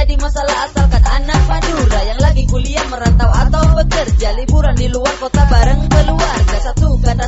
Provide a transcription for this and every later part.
jadi masalah asalkan anak Madura yang lagi kuliah, merantau atau bekerja, liburan di luar kota bareng keluarga. Satu kata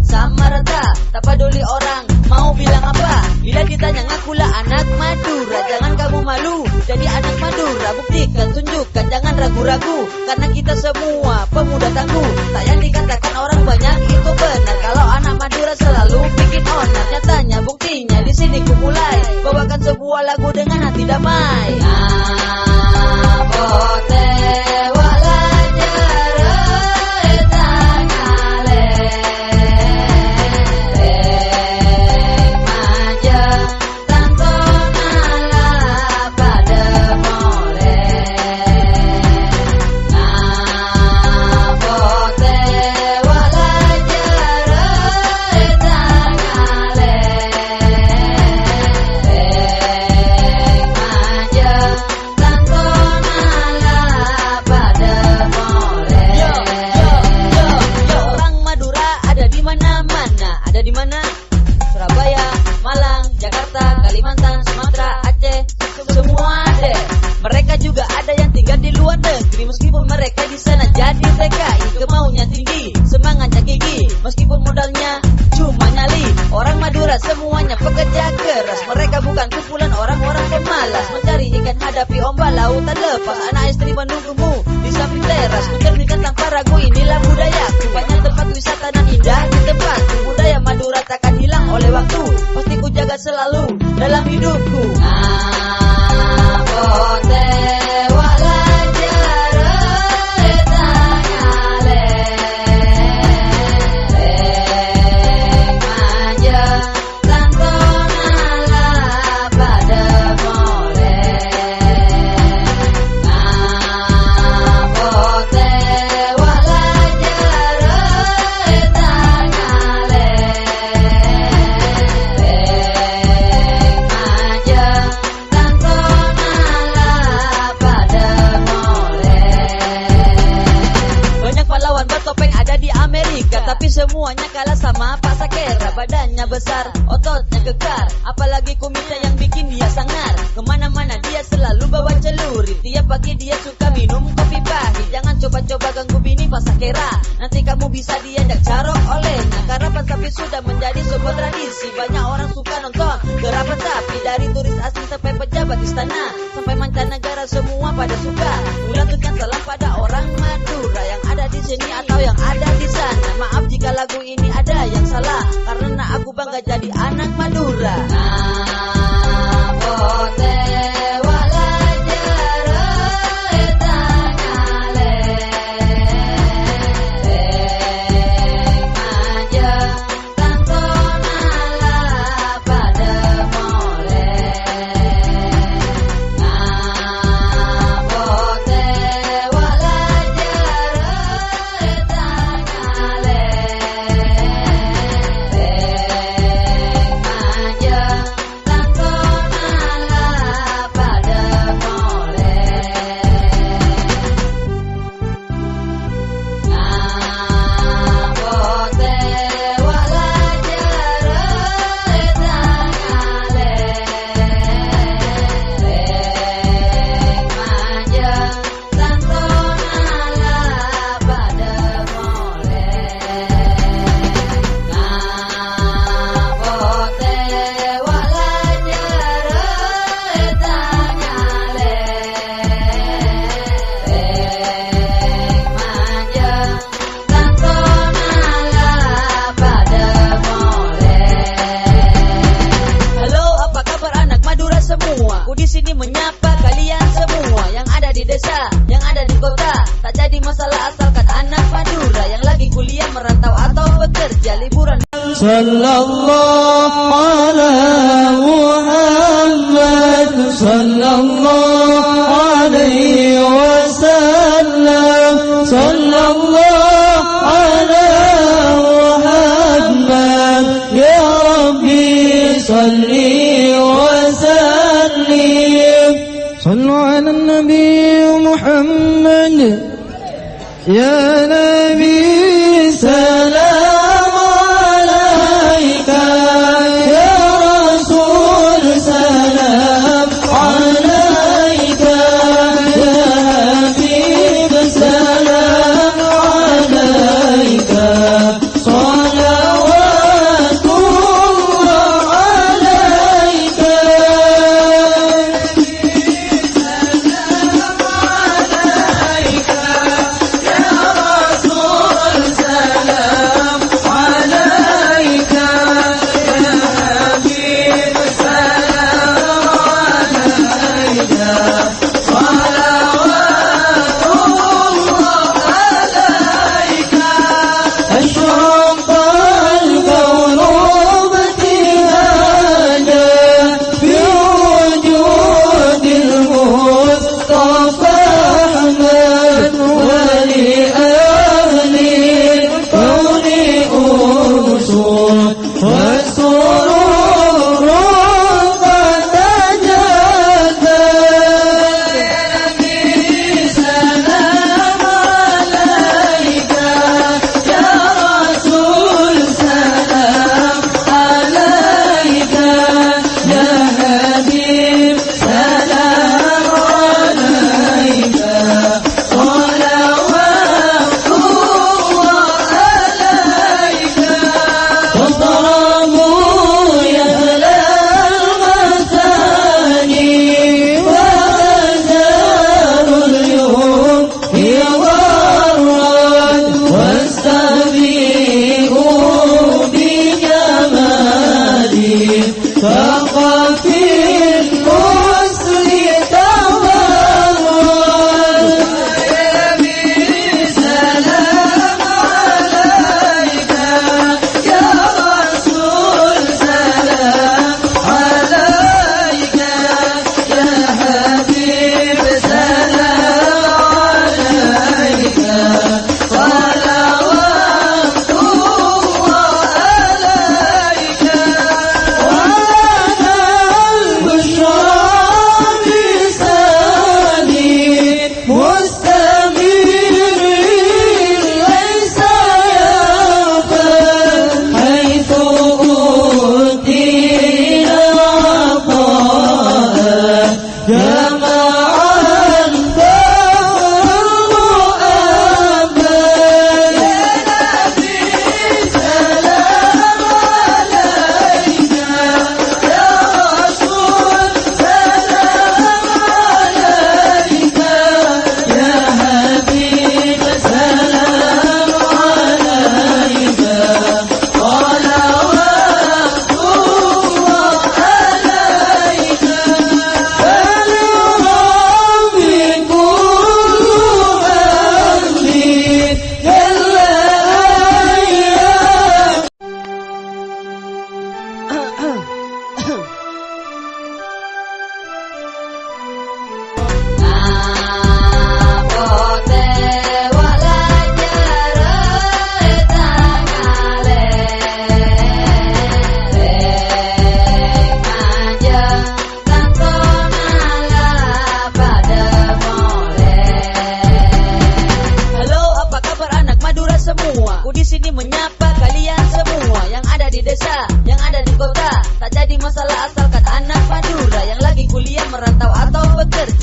sama rata, tak peduli orang mau bilang apa. Bila ditanya ngakulah anak Madura, jangan kamu malu jadi anak Madura. Buktikan, tunjukkan, jangan ragu-ragu, karena kita semua pemuda tangguh. Tak yang dikatakan orang banyak itu benar, kalau anak Madura selalu bikin onar. Nyatanya buktinya di sini ku mulai bawakan sebuah lagu dengan hati damai. Pote wala jara etangale manja tanto nala pada mole. Pote wala jara etangale manja tanto nala pada mole. Orang Madura ada di mana-mana, ada di mana? Surabaya, Malang, Jakarta, Kalimantan, Sumatera, Aceh, semua deh. Mereka juga ada yang tinggal di luar negeri, meskipun mereka di sana jadi TKI. Kemaunya tinggi, semangatnya gigi, meskipun modalnya cuma nyali. Orang Madura semuanya pekerja keras, mereka bukan kumpulan orang-orang pemalas. Mencari ikan hadapi ombak lautan lepas, anak istri menunggumu di samping teras. Kucernikan tanpa ragu, inilah budayaku. Banyak tempat wisata dan indah di tempatku. Budaya Madura takkan hilang oleh waktu, pasti ku jaga selalu dalam hidupku. Pote wala jara etangale manja tanto nala pada mole. Pote wala jara etangale manja tanto nala pada mole. Banyak pahlawan bertopeng ada di Amerika, tapi semuanya kalah sama Pak Sakera. Badannya besar, ototnya kekar, apalagi kumisnya yang bikin dia sangar. Kemana-mana dia selalu bawa celurit, tiap pagi dia suka minum kopi pahit. Jangan coba-coba ganggu bini Pak Sakera, nanti kamu bisa diajak carok olehnya. Karapan sapi sudah menjadi sebuah tradisi, banyak orang suka nonton garapan sapi. Dari turis asing sampai pejabat istana, sampai mancanegara semua pada suka. Ulanturkan salam pada orang Madura yang ada di sini atau yang ada di sana. Maaf jika lagu ini ada yang salah, karena aku bangga jadi anak Madura. Pote wala jara etangale manja tanto nala pada mole. Pote wala jara etangale manja tanto nala pada mole. Pote wala jara etangale manja tanto nala pada mole. Pote wala jara etangale manja tanto nala pada mole. Halo, apa kabar anak Madura semua? Ku di sini menyapa kalian semua yang ada di desa, yang ada di kota. Tak jadi masalah asalkan anak Madura yang lagi kuliah, merantau atau bekerja, liburan. Sallallahu ala Muhammad, sallallahu alaihi wasallam, sallallahu ala Muhammad, ya Rabbi salli wa sallim. Sallu ala Nabi Muhammad, ya Nabi salam alaika, ya Rasul salam alaika.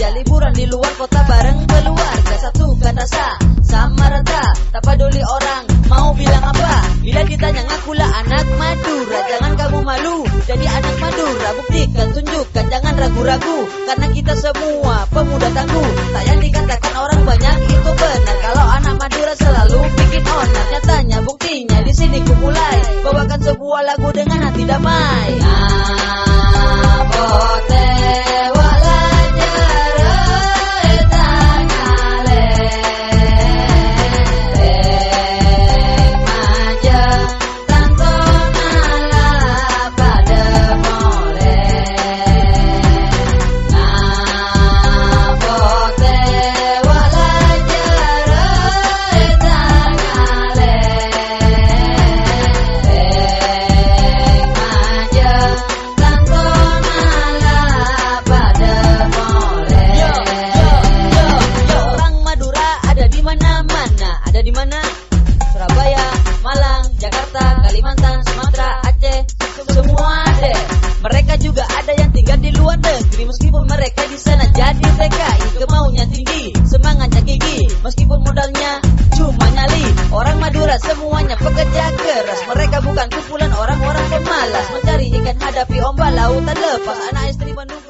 saja liburan di luar kota bareng keluarga. Satu kata sama rata, tak peduli orang mau bilang apa. Bila ditanya ngakulah anak Madura, jangan kamu malu jadi anak Madura. Buktikan, tunjukkan, jangan ragu-ragu, karena kita semua pemuda tangguh. Tak yang dikatakan orang banyak itu benar, kalau anak Madura selalu bikin onar. Nyatanya buktinya di sini ku mulai bawakan sebuah lagu dengan hati damai. Bote di mana? Surabaya, Malang, Jakarta, Kalimantan, Sumatera, Aceh, semua ada. Mereka juga ada yang tinggal di luar negeri, meskipun mereka di sana jadi TKI. Kemaunya tinggi, semangatnya gigi, meskipun modalnya cuma nyali. Orang Madura semuanya pekerja keras, mereka bukan kumpulan orang-orang pemalas. Mencari ikan hadapi ombak lautan lepas, anak istri menunggu